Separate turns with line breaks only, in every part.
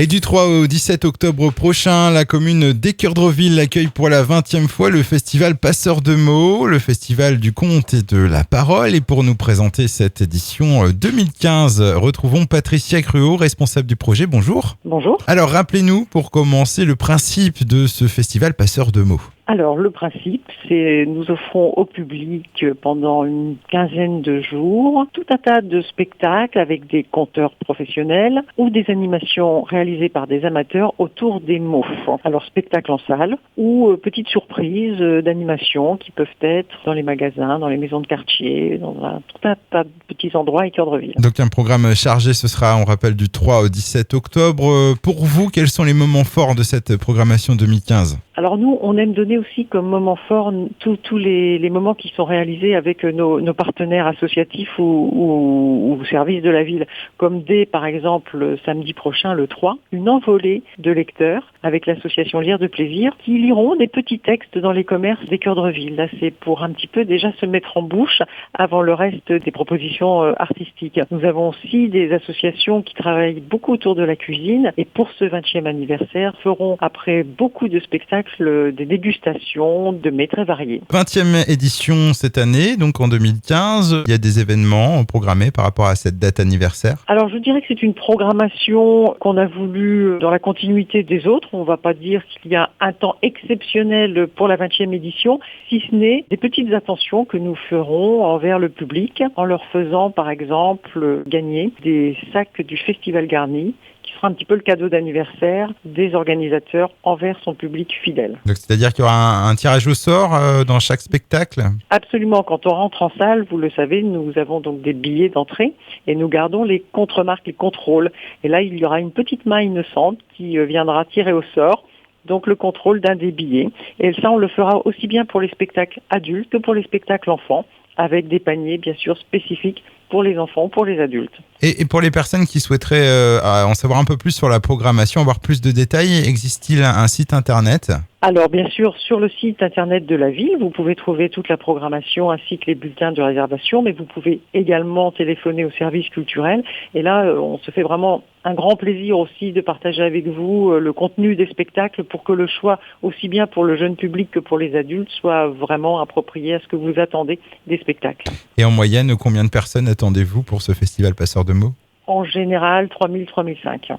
Et du 3 au 17 octobre prochain, la commune d'Équeurdreville accueille pour la 20e fois le festival Passeurs de mots, le festival du conte et de la parole. Et pour nous présenter cette édition 2015, retrouvons Patricia Cruau, responsable du projet. Bonjour.
Bonjour.
Alors rappelez-nous pour commencer le principe de ce festival Passeurs de mots.
Alors le principe, c'est nous offrons au public pendant une quinzaine de jours tout un tas de spectacles avec des conteurs professionnels ou des animations réalisées par des amateurs autour des mots. Alors spectacle en salle ou petites surprises d'animation qui peuvent être dans les magasins, dans les maisons de quartier, dans tout un tas de petits endroits à Équeurdreville.
Donc un programme chargé, ce sera, on rappelle, du 3 au 17 octobre. Pour vous, quels sont les moments forts de cette programmation 2015 ?
Alors nous, on aime donner aussi comme moment fort tous les moments qui sont réalisés avec nos partenaires associatifs ou services de la ville. Comme dès, par exemple, samedi prochain, le 3, une envolée de lecteurs avec l'association Lire de Plaisir qui liront des petits textes dans les commerces d'Équeurdreville. Là, c'est pour un petit peu déjà se mettre en bouche avant le reste des propositions artistiques. Nous avons aussi des associations qui travaillent beaucoup autour de la cuisine et pour ce 20e anniversaire, feront après beaucoup de spectacles des dégustations de mets très variés.
20e édition cette année, donc en 2015. Il y a des événements programmés par rapport à cette date anniversaire ?
Alors je dirais que c'est une programmation qu'on a voulu dans la continuité des autres. On ne va pas dire qu'il y a un temps exceptionnel pour la 20e édition, si ce n'est des petites attentions que nous ferons envers le public en leur faisant par exemple gagner des sacs du Festival Garni, qui sera un petit peu le cadeau d'anniversaire des organisateurs envers son public fidèle.
Donc, c'est-à-dire qu'il y aura un tirage au sort dans chaque spectacle ?
Absolument. Quand on rentre en salle, vous le savez, nous avons donc des billets d'entrée et nous gardons les contre-marques, les contrôles. Et là, il y aura une petite main innocente qui viendra tirer au sort donc le contrôle d'un des billets. Et ça, on le fera aussi bien pour les spectacles adultes que pour les spectacles enfants, avec des paniers, bien sûr, spécifiques pour les enfants, pour les adultes.
Et pour les personnes qui souhaiteraient en savoir un peu plus sur la programmation, avoir plus de détails, existe-t-il un site internet ?
Alors bien sûr, sur le site internet de la ville, vous pouvez trouver toute la programmation ainsi que les bulletins de réservation, mais vous pouvez également téléphoner au service culturel. Et là, on se fait vraiment un grand plaisir aussi de partager avec vous le contenu des spectacles pour que le choix, aussi bien pour le jeune public que pour les adultes, soit vraiment approprié à ce que vous attendez des spectacles.
Et en moyenne, combien de personnes attendez-vous pour ce festival Passeurs de mots ?
En général, 3000, 3005.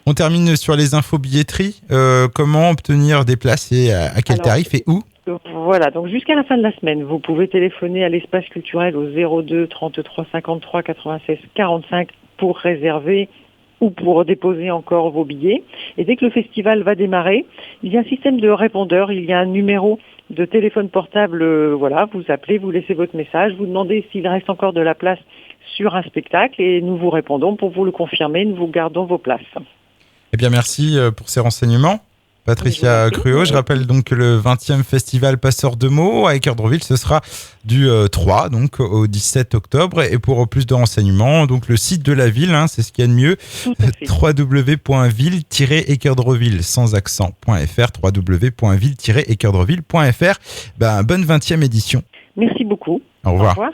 On termine sur les infos billetterie. Comment obtenir des places et à quel tarif et où ?
Voilà, donc jusqu'à la fin de la semaine, vous pouvez téléphoner à l'espace culturel au 02 33 53 96 45 pour réserver ou pour déposer encore vos billets. Et dès que le festival va démarrer, il y a un système de répondeur, il y a un numéro de téléphone portable, voilà, vous appelez, vous laissez votre message, vous demandez s'il reste encore de la place sur un spectacle et nous vous répondons pour vous le confirmer, nous vous gardons vos places.
Eh bien, merci pour ces renseignements. Patricia Cruau, je rappelle donc que le 20e festival Passeurs de mots à Équeurdreville, ce sera du 3 donc au 17 octobre. Et pour plus de renseignements, donc le site de la ville, c'est ce qu'il y a de mieux, www.ville-équeurdreville sans accent.fr, www.ville-équeurdreville.fr. Bonne 20e édition.
Merci beaucoup.
Au revoir.
Au revoir.